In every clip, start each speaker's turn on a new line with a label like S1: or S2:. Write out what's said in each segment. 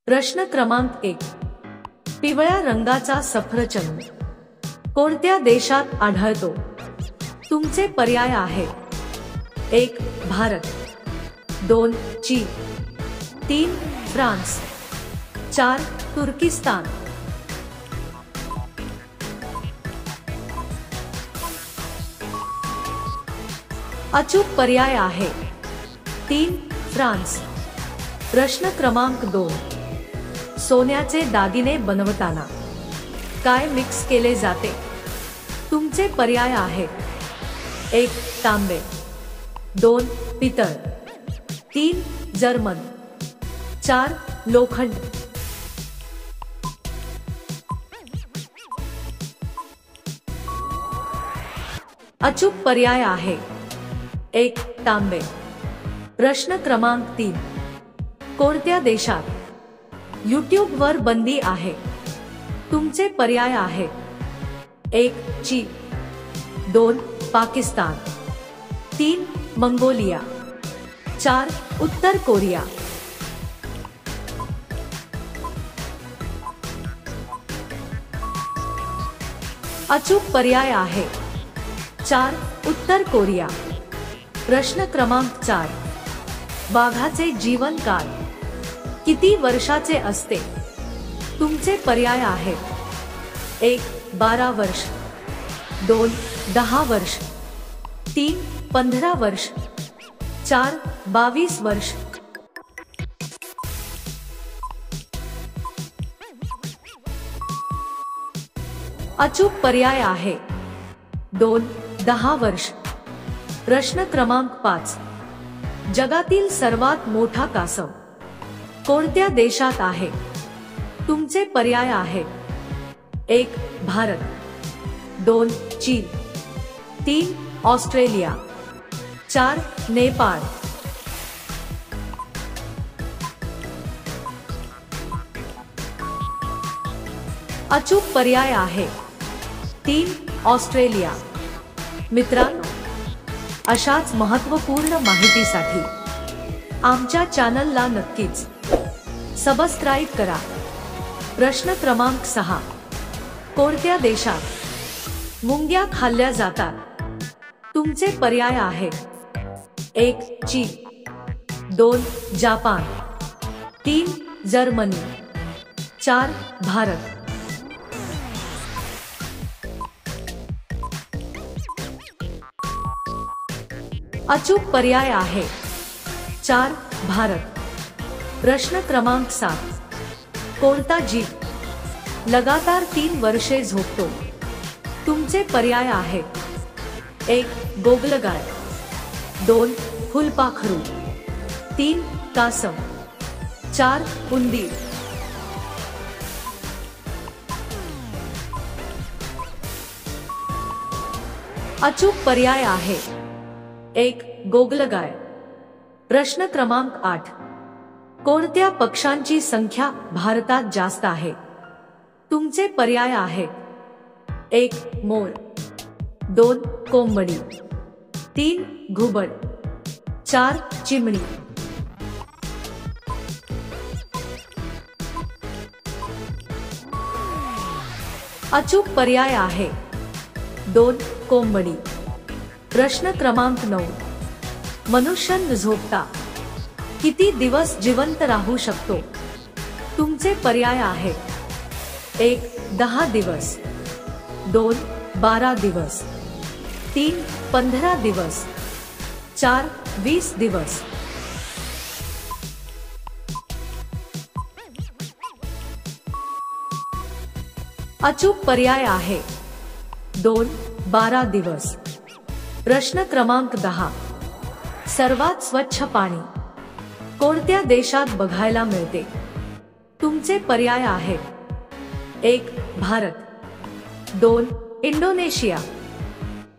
S1: प्रश्न क्रमांक 1. पिवळ्या रंगाचा सफरचंद कोणत्या देशात आढळतो? तुमचे पर्याय आहेत: 1. भारत, 2. चीन, 3. फ्रान्स, 4. तुर्किस्तान. अचूक पर्याय आहे 3. फ्रान्स. प्रश्न क्रमांक 2. सोन्याचे दागिने बनवताना काय मिक्स केले जाते? तुमचे पर्याय आहेत: 1. तांबे, 2. पितळ, 3. जर्मन, 4. लोखंड. अचूक पर्याय आहे 1. तांबे. प्रश्न क्रमांक 3. कोणत्या देशात यूट्यूबवर बंदी आहे? तुमचे पर्याय आहेत: 1. चीन, 2. पाकिस्तान, 3. मंगोलिया, 4. उत्तर कोरिया. अचूक पर्याय आहे 4. उत्तर कोरिया. प्रश्न क्रमांक 4. वाघाचे जीवनकाळ किती वर्षाचे असते? तुमचे पर्याय आहेत: 1. 12 वर्ष, 2. 10 वर्ष, 3. 15 वर्ष, 4. 22 वर्ष. अचूक पर्याय आहे 2. 10 वर्ष. प्रश्न क्रमांक 5. जगातील सर्वात मोठा कासव कोणत्या देशात आहे? तुमचे पर्याय आहेत: 1. भारत, 2. चीन, 3. ऑस्ट्रेलिया, 4. नेपाळ. अचूक पर्याय आहे 3. ऑस्ट्रेलिया. मित्रांनो, अशाच महत्त्वपूर्ण माहितीसाठी आमच्या चॅनलला नक्कीच सबस्क्राईब करा. प्रश्न क्रमांक 6. कोणत्या देशात मुंग्या खाल्ल्या जातात? तुमचे पर्याय आहेत: 1. चीन, 2. जपान, 3. जर्मनी, 4. भारत. अचूक पर्याय आहे 4. भारत. प्रश्न क्रमांक 7. कोणता जीव लगातार 3 वर्षे झोपतो? तुमचे पर्याय आहेत: 1. गोगलगाय, 2. फुलपाखरू, 3. कासव, 4. उंदीर. अचूक पर्याय आहे 1. गोगलगाय. प्रश्न क्रमांक 8. कोणत्या पक्ष्यांची संख्या भारतात जास्त आहे? तुमचे पर्याय आहेत: 1. मोर, 2. कोंबडी, 3. घुबड, 4. चिमणी. अचूक पर्याय आहे 2. कोंबडी. प्रश्न क्रमांक 9. मनुष्य झोपता किती दिवस जिवंत राहू शकतो? तुमचे पर्याय आहेत: 1. 10 दिवस, 2. 12 दिवस, 3. 15 दिवस, 4. 20 दिवस. अचूक पर्याय आहे 2. 12 दिवस. प्रश्न क्रमांक 10. सर्वात स्वच्छ पाणी कोणत्या देशात बघायला मिळते? तुमचे पर्याय आहेत: 1. भारत, 2. इंडोनेशिया,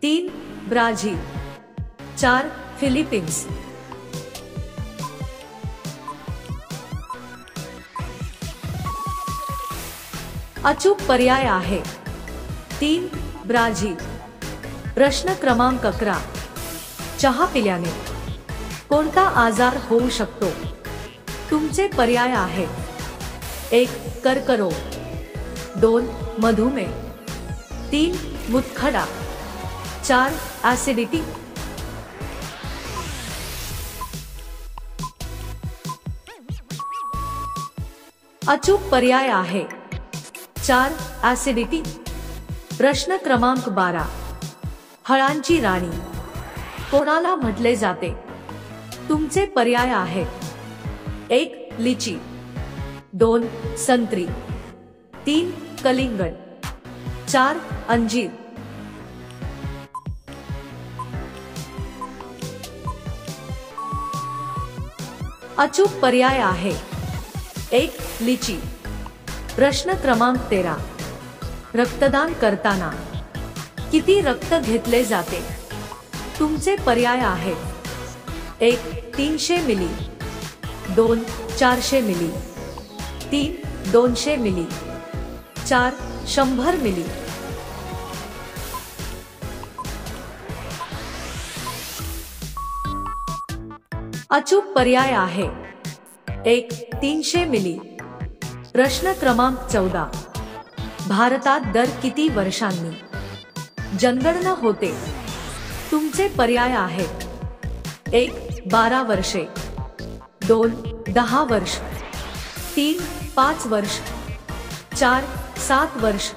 S1: 3. ब्राझील, 4. फिलिपिन्स. अचूक पर्याय आहे 3. ब्राझील. प्रश्न क्रमांक 11. चहा पिल्याने कोणता आजार होऊ शकतो? तुमचे पर्याय आहेत: 1 कर्करोग, 2 मधुमेह, 3 मूतखडा, 4 ऍसिडिटी। अचूक पर्याय आहे 4 ऍसिडिटी। प्रश्न क्रमांक 12, फळांची राणी कोणाला म्हटले जाते? तुमचे पर्याय आहेत 1 लिची, 2 संत्री, 3 कलिंगड, 4 अंजीर। अचूक पर्याय आहे 1 लिची। प्रश्न क्रमांक 13, रक्तदान करताना किती रक्त घेतले जाते? तुमचे पर्याय आहेत 1 300 मिली, 2 400 मिली, 3 200 मिली, 4 100 मिली। अचूक पर्याय आहे 1 300 मिली। प्रश्न क्रमांक 14, भारतात दर किती वर्षांनी जनगणना होते? तुमचे पर्याय आहेत 1 12 वर्षे, 2 10 वर्ष, 3 5 वर्ष, 4 7 वर्ष।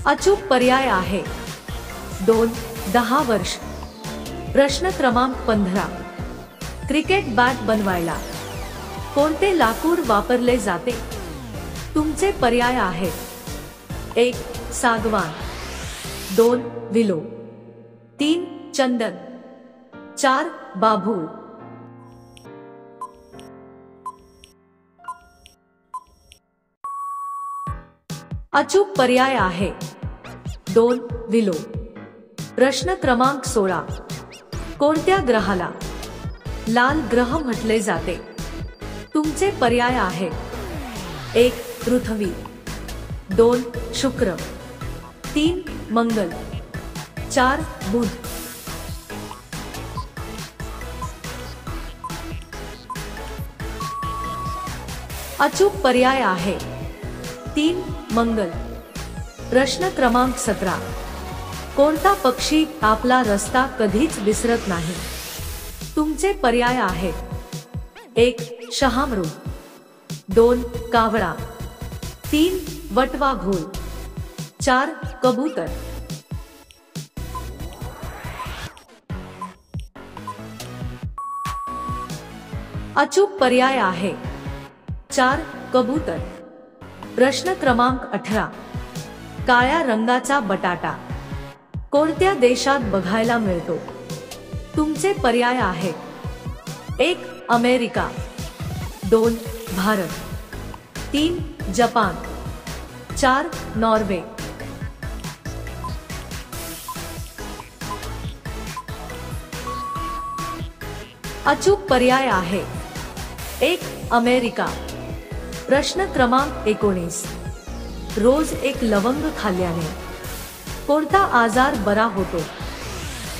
S1: अचूक पर्याय आहे 2 10 वर्ष। प्रश्न क्रमांक 15, क्रिकेट बॅट बनवायला कोणते लाकूड वापरले जाते? तुमचे पर्याय आहेत 1 सागवान, 2 विलो, 3 चंदन, 4 बाभूळ। अचूक पर्याय आहे 2 विलो। प्रश्न क्रमांक 16, कोणत्या ग्रहाला लाल ग्रह म्हटले जाते? तुमचे पर्याय आहेत 1 पृथ्वी, 2 शुक्र, 3 मंगल, 4 बुध। अचूक पर्याय आहे 3 मंगल। प्रश्न क्रमांक 17, कोणता पक्षी आपला रस्ता कधीच विसरत नाही? तुमचे पर्याय आहेत 1 शहामृग, 2 कावळा, 3 वटवाघूळ, 4 कबूतर। अचूक पर्याय आहे 4 कबूतर। प्रश्न क्रमांक 18, काळ्या रंगाचा बटाटा कोणत्या देशात बघायला मिळतो? तुमचे पर्याय आहेत 1 अमेरिका, 2 भारत, 3 जपान, 4 नॉर्वे। अचूक पर्याय आहे 1 अमेरिका। प्रश्न क्रमांक 19, रोज एक लवंग खाल्ल्याने कोणता आजार बरा होतो?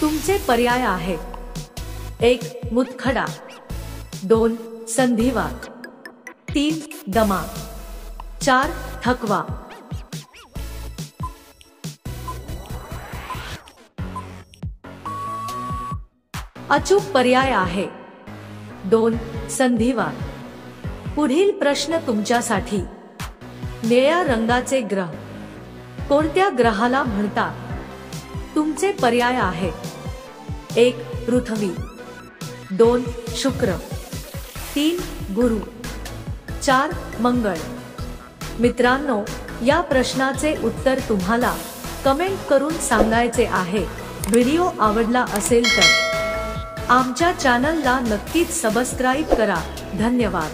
S1: तुमचे पर्याय आहेत 1 मूतखडा, 2 संधिवात, 3 दमा, 4 थकवा। अचूक पर्याय आहे 2 संधिवात। पुढील प्रश्न तुमच्यासाठी, निळ्या रंगाचे ग्रह कोणत्या ग्रहाला म्हणतात? तुमचे पर्याय आहेत 1 पृथ्वी, 2 शुक्र, 3 गुरु, 4 मंगळ। मित्रांनो, या प्रश्नाचे उत्तर तुम्हाला कमेंट करून सांगायचे आहे। व्हिडिओ आवडला असेल तर आमच्या चॅनलला नक्कीच सबस्क्राईब करा। धन्यवाद।